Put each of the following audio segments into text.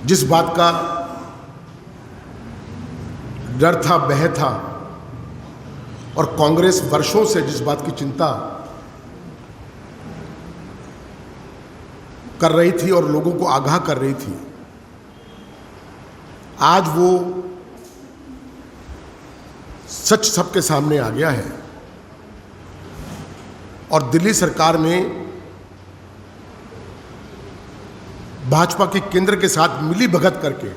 जिस बात का डर था, भय था, और कांग्रेस वर्षों से जिस बात की चिंता कर रही थी और लोगों को आगाह कर रही थी, आज वो सच सबके सामने आ गया है। और दिल्ली सरकार ने भाजपा के केंद्र के साथ मिली भगत करके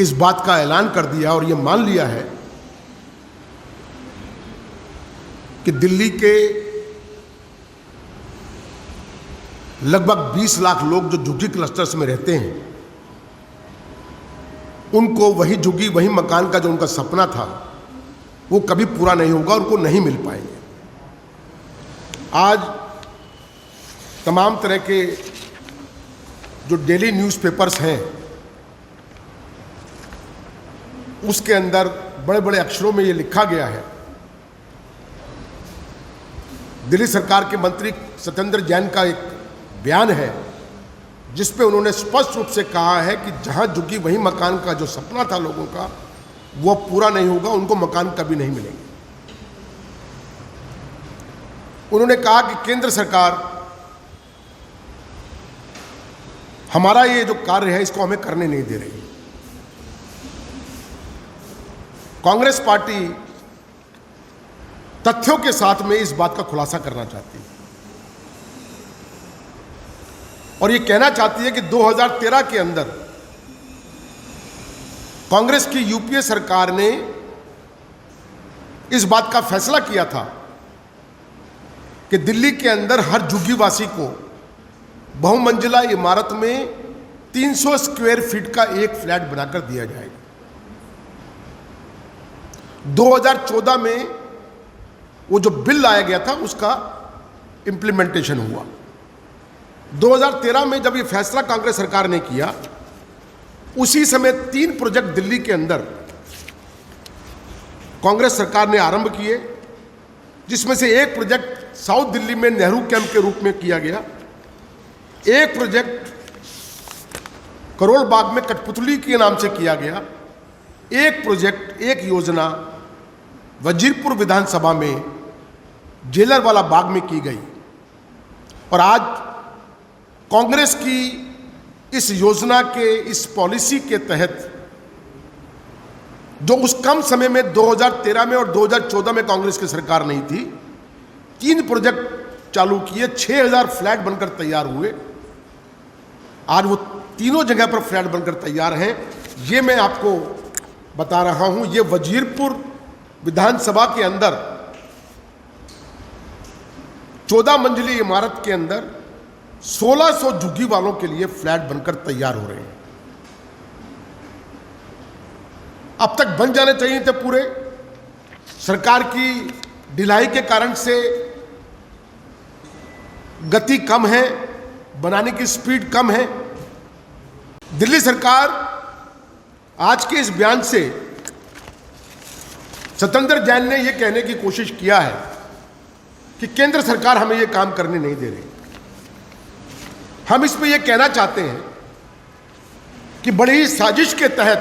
इस बात का ऐलान कर दिया और ये मान लिया है कि दिल्ली के लगभग 20 लाख लोग जो झुग्गी क्लस्टर्स में रहते हैं, उनको वही झुग्गी, वही मकान का जो उनका सपना था वो कभी पूरा नहीं होगा, उनको नहीं मिल पाएंगे। आज तमाम तरह के जो डेली न्यूज़पेपर्स हैं उसके अंदर बड़े बड़े अक्षरों में ये लिखा गया है। दिल्ली सरकार के मंत्री सत्येंद्र जैन का एक बयान है जिस पे उन्होंने स्पष्ट रूप से कहा है कि जहां झुग्गी वही मकान का जो सपना था लोगों का वो पूरा नहीं होगा, उनको मकान कभी नहीं मिलेंगे। उन्होंने कहा कि केंद्र सरकार हमारा ये जो कार्य है इसको हमें करने नहीं दे रही। कांग्रेस पार्टी तथ्यों के साथ में इस बात का खुलासा करना चाहती है और ये कहना चाहती है कि 2013 के अंदर कांग्रेस की यूपीए सरकार ने इस बात का फैसला किया था कि दिल्ली के अंदर हर झुग्गीवासी को बहुमंजिला इमारत में 300 स्क्वायर फीट का एक फ्लैट बनाकर दिया जाएगा। 2014 में वो जो बिल लाया गया था उसका इंप्लीमेंटेशन हुआ। 2013 में जब ये फैसला कांग्रेस सरकार ने किया, उसी समय 3 प्रोजेक्ट दिल्ली के अंदर कांग्रेस सरकार ने आरंभ किए, जिसमें से एक प्रोजेक्ट साउथ दिल्ली में नेहरू कैंप के रूप में किया गया, एक प्रोजेक्ट करोल बाग में कठपुतली के नाम से किया गया, एक प्रोजेक्ट, एक योजना वजीरपुर विधानसभा में जेलरवाला बाग में की गई। और आज कांग्रेस की इस योजना के, इस पॉलिसी के तहत जो उस कम समय में 2013 में और 2014 में कांग्रेस की सरकार नहीं थी, 3 प्रोजेक्ट चालू किए, 6000 फ्लैट बनकर तैयार हुए। आज वो तीनों जगह पर फ्लैट बनकर तैयार हैं। ये मैं आपको बता रहा हूं, ये वजीरपुर विधानसभा के अंदर 14 मंजिली इमारत के अंदर 1600 झुग्गी वालों के लिए फ्लैट बनकर तैयार हो रहे हैं। अब तक बन जाने चाहिए थे पूरे, सरकार की ढिलाई के कारण से गति कम है, बनाने की स्पीड कम है। दिल्ली सरकार आज के इस बयान से सत्येंद्र जैन ने यह कहने की कोशिश किया है कि केंद्र सरकार हमें यह काम करने नहीं दे रही। हम इस पे यह कहना चाहते हैं कि बड़ी ही साजिश के तहत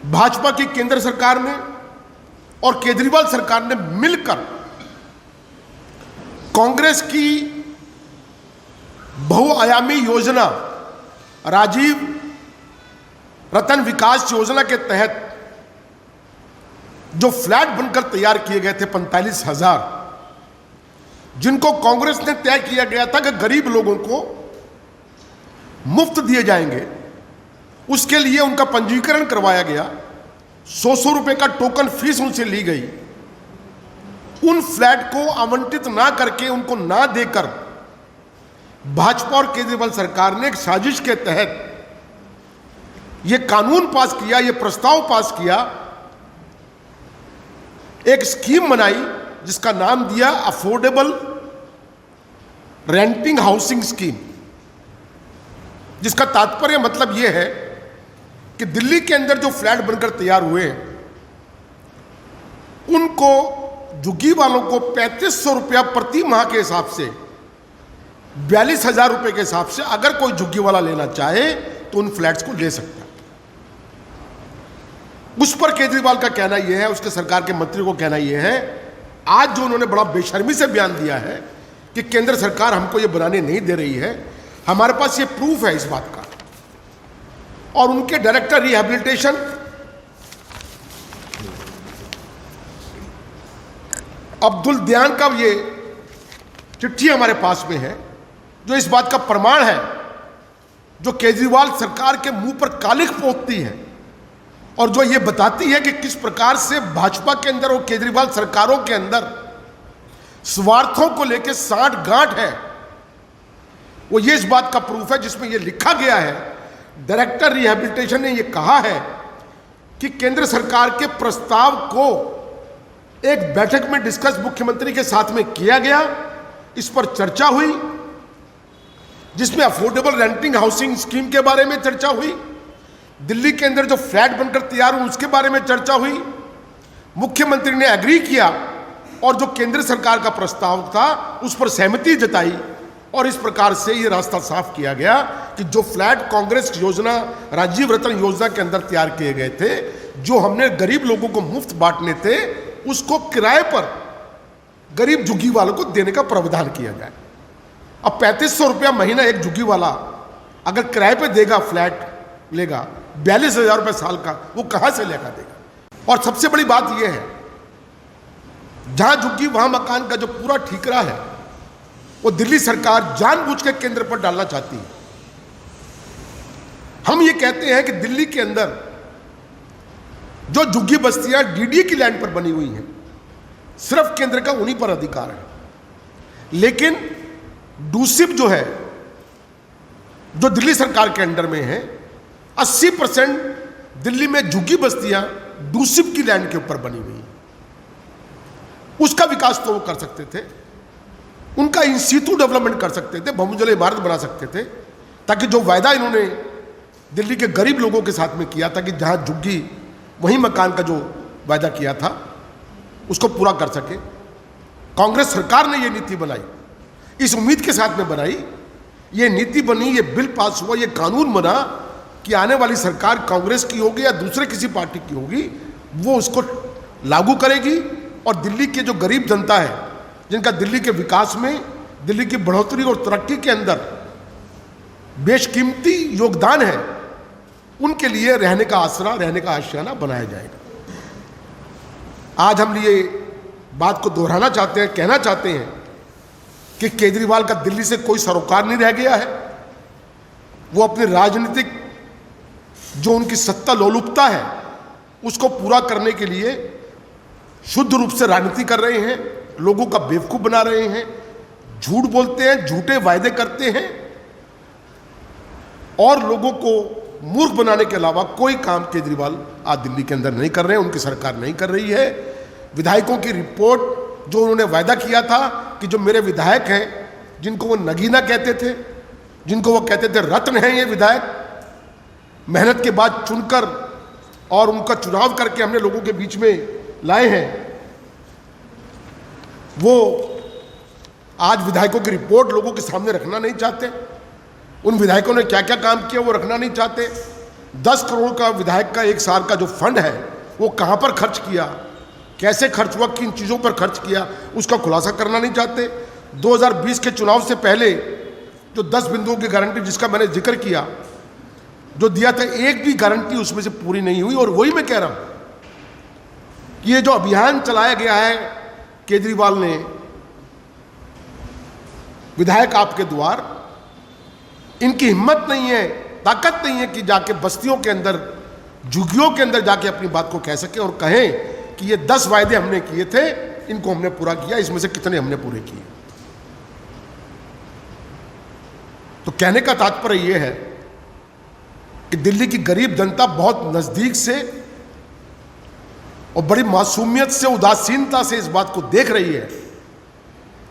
भाजपा की केंद्र सरकार ने और केजरीवाल सरकार ने मिलकर कांग्रेस की बहुआयामी योजना राजीव रतन विकास योजना के तहत जो फ्लैट बनकर तैयार किए गए थे 45,000, जिनको कांग्रेस ने तय किया गया था कि गरीब लोगों को मुफ्त दिए जाएंगे, उसके लिए उनका पंजीकरण करवाया गया, 100 रुपए का टोकन फीस उनसे ली गई। उन फ्लैट को आवंटित ना करके, उनको ना देकर भाजपा और केजरीवाल सरकार ने एक साजिश के तहत यह कानून पास किया, यह प्रस्ताव पास किया, एक स्कीम बनाई जिसका नाम दिया अफोर्डेबल रेंटिंग हाउसिंग स्कीम, जिसका तात्पर्य मतलब यह है कि दिल्ली के अंदर जो फ्लैट बनकर तैयार हुए हैं उनको, झुग्गी वालों को 3500 रुपया प्रति माह के हिसाब से 42,000 रुपए के हिसाब से अगर कोई झुग्गी वाला लेना चाहे तो उन फ्लैट्स को ले सकता है। उस पर केजरीवाल का कहना यह है, उसके सरकार के मंत्री को कहना यह है, आज जो उन्होंने बड़ा बेशर्मी से बयान दिया है कि केंद्र सरकार हमको ये बनाने नहीं दे रही है, हमारे पास ये प्रूफ है इस बात का। और उनके डायरेक्टर रिहैबिलिटेशन अब्दुल दयान का ये चिट्ठी हमारे पास में है जो इस बात का प्रमाण है, जो केजरीवाल सरकार के मुंह पर कालिख पोतती है और जो ये बताती है कि किस प्रकार से भाजपा के अंदर और केजरीवाल सरकारों के अंदर स्वार्थों को लेकर साठ गांठ है। वो ये इस बात का प्रूफ है जिसमें ये लिखा गया है, डायरेक्टर रिहैबिलिटेशन ने ये कहा है कि केंद्र सरकार के प्रस्ताव को एक बैठक में डिस्कस मुख्यमंत्री के साथ में किया गया, इस पर चर्चा हुई, जिसमें अफोर्डेबल रेंटिंग हाउसिंग स्कीम के बारे में चर्चा हुई, दिल्ली के अंदर जो फ्लैट बनकर तैयार हुए उसके बारे में चर्चा हुई। मुख्यमंत्री ने एग्री किया और जो केंद्र सरकार का प्रस्ताव था उस पर सहमति जताई और इस प्रकार से ये रास्ता साफ किया गया कि जो फ्लैट कांग्रेस योजना, राजीव रतन योजना के अंदर तैयार किए गए थे, जो हमने गरीब लोगों को मुफ्त बांटने थे, उसको किराए पर गरीब झुग्गी वालों को देने का प्रावधान किया जाए। अब 3500 रुपया महीना एक झुग्गी वाला अगर किराए पे देगा, फ्लैट लेगा, 42,000 रुपये साल का, वो कहां से लेकर देगा। और सबसे बड़ी बात यह है, जहां झुग्गी वहां मकान का जो पूरा ठीकरा है वो दिल्ली सरकार जानबूझ के केंद्र पर डालना चाहती है। हम ये कहते हैं कि दिल्ली के अंदर जो झुग्गी बस्तियां डीडीए की लैंड पर बनी हुई हैं, सिर्फ केंद्र का उन्हीं पर अधिकार है। लेकिन डूसिप जो है, जो दिल्ली सरकार के अंडर में है, 80% दिल्ली में झुग्गी बस्तियां डूसिप की लैंड के ऊपर बनी हुई हैं। उसका विकास तो वो कर सकते थे, उनका इन सीटू डेवलपमेंट कर सकते थे, बहुमंजिला इमारत बना सकते थे, ताकि जो वायदा इन्होंने दिल्ली के गरीब लोगों के साथ में किया था कि जहां झुग्गी वहीं मकान का जो वायदा किया था उसको पूरा कर सके। कांग्रेस सरकार ने ये नीति बनाई, इस उम्मीद के साथ में बनाई, ये नीति बनी, ये बिल पास हुआ, ये कानून बना कि आने वाली सरकार कांग्रेस की होगी या दूसरे किसी पार्टी की होगी, वो उसको लागू करेगी और दिल्ली के जो गरीब जनता है, जिनका दिल्ली के विकास में, दिल्ली की बढ़ोतरी और तरक्की के अंदर बेशकीमती योगदान है, उनके लिए रहने का आसरा, रहने का आशियाना बनाया जाएगा। आज हम ये बात को दोहराना चाहते हैं, कहना चाहते हैं कि केजरीवाल का दिल्ली से कोई सरोकार नहीं रह गया है। वो अपनी राजनीतिक जो उनकी सत्ता लोलुपता है उसको पूरा करने के लिए शुद्ध रूप से राजनीति कर रहे हैं, लोगों का बेवकूफ बना रहे हैं, झूठ बोलते हैं, झूठे वायदे करते हैं और लोगों को मूर्ख बनाने के अलावा कोई काम केजरीवाल आज दिल्ली के अंदर नहीं कर रहे हैं, उनकी सरकार नहीं कर रही है। विधायकों की रिपोर्ट जो उन्होंने वायदा किया था कि जो मेरे विधायक हैं, जिनको वो नगीना कहते थे, जिनको वो कहते थे रत्न हैं ये विधायक, मेहनत के बाद चुनकर और उनका चुनाव करके हमने लोगों के बीच में लाए हैं, वो आज विधायकों की रिपोर्ट लोगों के सामने रखना नहीं चाहते। उन विधायकों ने क्या क्या काम किया वो रखना नहीं चाहते। 10 करोड़ का विधायक का एक साल का जो फंड है वो कहां पर खर्च किया, कैसे खर्च हुआ, किन चीज़ों पर खर्च किया, उसका खुलासा करना नहीं चाहते। 2020 के चुनाव से पहले जो 10 बिंदुओं की गारंटी जिसका मैंने जिक्र किया, जो दिया था, एक भी गारंटी उसमें से पूरी नहीं हुई। और वही मैं कह रहा हूं कि ये जो अभियान चलाया गया है केजरीवाल ने, विधायक आपके द्वार, इनकी हिम्मत नहीं है, ताकत नहीं है कि जाके बस्तियों के अंदर, झुग्गियों के अंदर जाके अपनी बात को कह सके और कहें कि ये 10 वायदे हमने किए थे, इनको हमने पूरा किया, इसमें से कितने हमने पूरे किए। तो कहने का तात्पर्य यह है कि दिल्ली की गरीब जनता बहुत नजदीक से और बड़ी मासूमियत से, उदासीनता से इस बात को देख रही है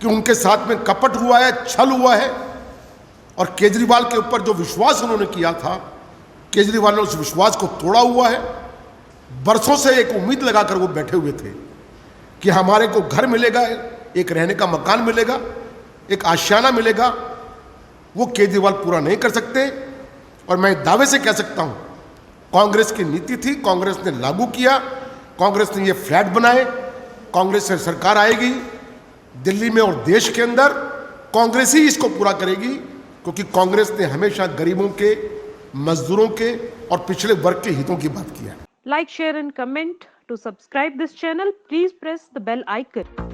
कि उनके साथ में कपट हुआ है, छल हुआ है और केजरीवाल के ऊपर जो विश्वास उन्होंने किया था, केजरीवाल ने उस विश्वास को तोड़ा हुआ है। बरसों से एक उम्मीद लगाकर वो बैठे हुए थे कि हमारे को घर मिलेगा, एक रहने का मकान मिलेगा, एक आशियाना मिलेगा, वो केजरीवाल पूरा नहीं कर सकते। और मैं दावे से कह सकता हूं, कांग्रेस की नीति थी, कांग्रेस ने लागू किया, कांग्रेस ने ये फ्लैट बनाए, कांग्रेस से सरकार आएगी दिल्ली में और देश के अंदर, कांग्रेस ही इसको पूरा करेगी, क्योंकि कांग्रेस ने हमेशा गरीबों के, मजदूरों के और पिछड़े वर्ग के हितों की बात की है। Like, share and comment. To subscribe this channel, please press the bell icon.